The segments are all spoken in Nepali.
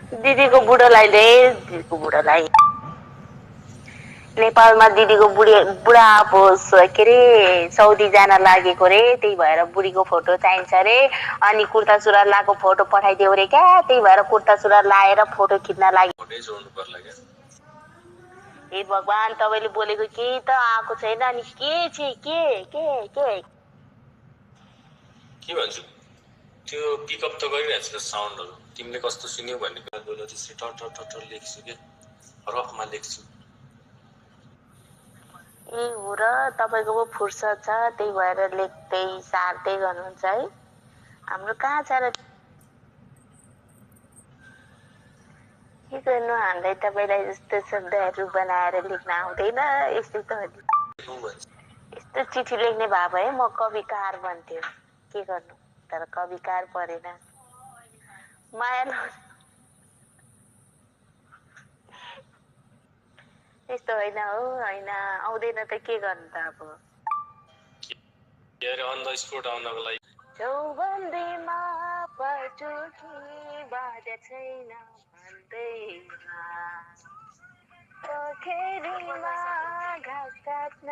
दिदीको बुढोलाई रे, दिदीको बुढोलाई नेपालमा दिदीको बुढा के अरे साउदी जान लागेको रे, त्यही भएर बुढीको फोटो चाहिन्छ रे। अनि कुर्ता सुरुवाल लाएको फोटो पठाइदियो रे क्या, त्यही भएर कुर्ता सुरुवाल लाएर फोटो खिच्न लागि। फोटै जोड्नु पर्ला क्या। हे भगवान, तपाईँले बोलेको केही त आएको छैन। अनि के छ के भन्छु, त्यो पिकअप त गरिरहेको छ साउन्डहरू। तिमीले कस्तो सुन्यौ भन्ने कुरा बोल्यो, त्यसरी टर लेख्छु क्या, रफमा लेख्छु। ए हो र, तपाईँको पो फुर्सद छ, त्यही भएर लेख्दै सार्दै गर्नुहुन्छ है। हाम्रो कहाँ छ र, के गर्नु, हामीलाई तपाईँलाई जस्तो शब्दहरू बनाएर लेख्न आउँदैन। यस्तो त यस्तो चिठी लेख्ने भए भए म कविकार बन्थ्यो। के गर्नु, तर कविकार परेन। माया त्यस्तो होइन हो, होइन आउँदैन त के गर्नु त अब। के अरे अन द स्पोट आउनको लागि चौबन्दीमा पटुकी बाँधे छैन भन्दैमा, पोखरीमा घाँस काट्न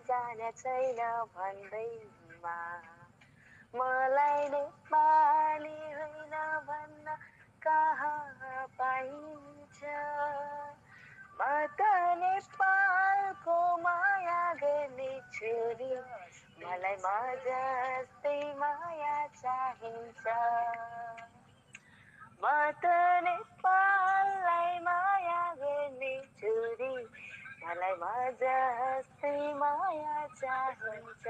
जाने छैन भन्दैमा, मलाई नेपाली होइन भन्न कहाँ पाइन्छ। म त नेपालको माया गर्ने छोरी, मलाई म जस्तै माया चाहिन्छ। म त नेपाललाई माया गर्ने छोरी, मलाई म जस्तै माया चाहिन्छ।